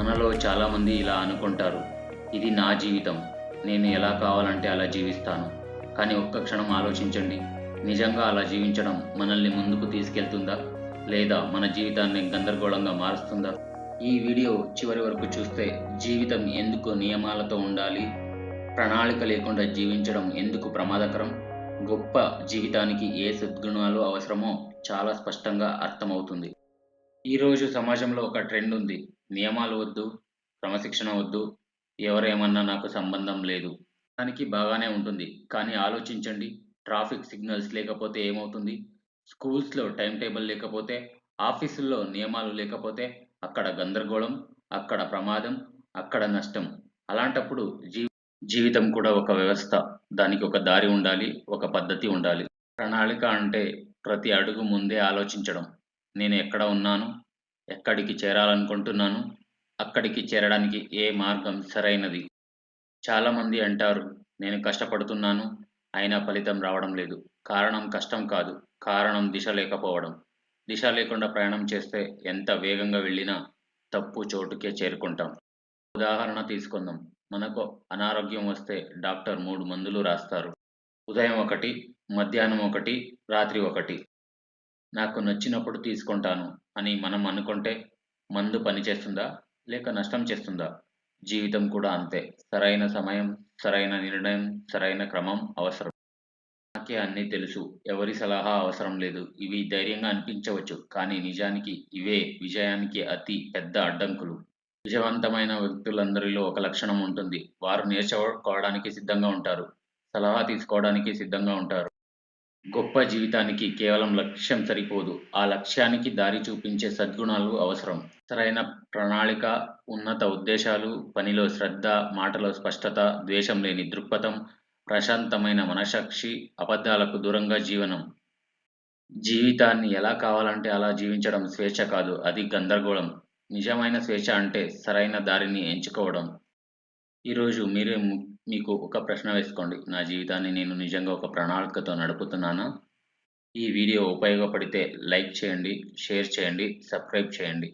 మనలో చాలామంది ఇలా అనుకుంటారు. ఇది నా జీవితం. నేను ఎలా కావాలంటే అలా జీవిస్తాను. కానీ ఒక్క క్షణం ఆలోచించండి. నిజంగా అలా జీవించడం మనల్ని ముందుకు తీసుకెళ్తుందా? లేదా మన జీవితాన్ని గందరగోళంగా మారుస్తుందా? ఈ వీడియో చివరి వరకు చూస్తే జీవితం ఎందుకు నియమాలతో ఉండాలి? ప్రణాళిక లేకుండా జీవించడం ఎందుకు ప్రమాదకరం? గొప్ప జీవితానికి ఏ సద్గుణాలు అవసరమో చాలా స్పష్టంగా అర్థమవుతుంది. ఈరోజు సమాజంలో ఒక ట్రెండ్ ఉంది. నియమాలు వద్దు, క్రమశిక్షణ వద్దు, ఎవరేమన్నా నాకు సంబంధం లేదు. దానికి బాగానే ఉంటుంది. కానీ ఆలోచించండి, ట్రాఫిక్ సిగ్నల్స్ లేకపోతే ఏమవుతుంది? స్కూల్స్‌లో టైమ్ టేబుల్ లేకపోతే, ఆఫీసుల్లో నియమాలు లేకపోతే అక్కడ గందరగోళం, అక్కడ ప్రమాదం, అక్కడ నష్టం. అలాంటప్పుడు జీవితం కూడా ఒక వ్యవస్థ. దానికి ఒక దారి ఉండాలి, ఒక పద్ధతి ఉండాలి. ప్రణాళిక అంటే ప్రతి అడుగు ముందే ఆలోచించడం. నేను ఎక్కడ ఉన్నాను? ఎక్కడికి చేరాలనుకుంటున్నాను? అక్కడికి చేరడానికి ఏ మార్గం సరైనది? చాలామంది అంటారు, నేను కష్టపడుతున్నాను, అయినా ఫలితం రావడం లేదు. కారణం కష్టం కాదు, కారణం దిశ లేకపోవడం. దిశ లేకుండా ప్రయాణం చేస్తే ఎంత వేగంగా వెళ్ళినా తప్పు చోటుకే చేరుకుంటాం. ఉదాహరణ తీసుకుందాం. మనకు అనారోగ్యం వస్తే డాక్టర్ 3 మందులు రాస్తారు. ఉదయం ఒకటి, మధ్యాహ్నం ఒకటి, రాత్రి ఒకటి. నాకు నచ్చినప్పుడు తీసుకుంటాను అని మనం అనుకుంటే మందు పనిచేస్తుందా? లేక నష్టం చేస్తుందా? జీవితం కూడా అంతే. సరైన సమయం, సరైన నిర్ణయం, సరైన క్రమం అవసరం. నాకే అన్నీ తెలుసు. ఎవరి సలహా అవసరం లేదు. ఇవి ధైర్యంగా అనిపించవచ్చు. కానీ నిజానికి ఇవే విజయానికి అతి పెద్ద అడ్డంకులు. విజయవంతమైన వ్యక్తులందరిలో ఒక లక్షణం ఉంటుంది. వారు నేర్చుకోవడానికి సిద్ధంగా ఉంటారు. సలహా తీసుకోవడానికి సిద్ధంగా ఉంటారు. గొప్ప జీవితానికి కేవలం లక్ష్యం సరిపోదు. ఆ లక్ష్యానికి దారి చూపించే సద్గుణాలు అవసరం. సరైన ప్రణాళిక, ఉన్నత ఉద్దేశాలు, పనిలో శ్రద్ధ, మాటలో స్పష్టత, ద్వేషం లేని దృక్పథం, ప్రశాంతమైన మనస్సాక్షి, అబద్ధాలకు దూరంగా జీవనం. జీవితాన్ని ఎలా కావాలంటే అలా జీవించడం స్వేచ్ఛ కాదు. అది గందరగోళం. నిజమైన స్వేచ్ఛ అంటే సరైన దారిని ఎంచుకోవడం. ఈరోజు మీకు ఒక ప్రశ్న వేసుకోండి. నా జీవితాన్ని నేను నిజంగా ఒక ప్రణాళికతో నడుపుతున్నానా? ఈ వీడియో ఉపయోగపడితే లైక్ చేయండి, షేర్ చేయండి, సబ్స్క్రైబ్ చేయండి.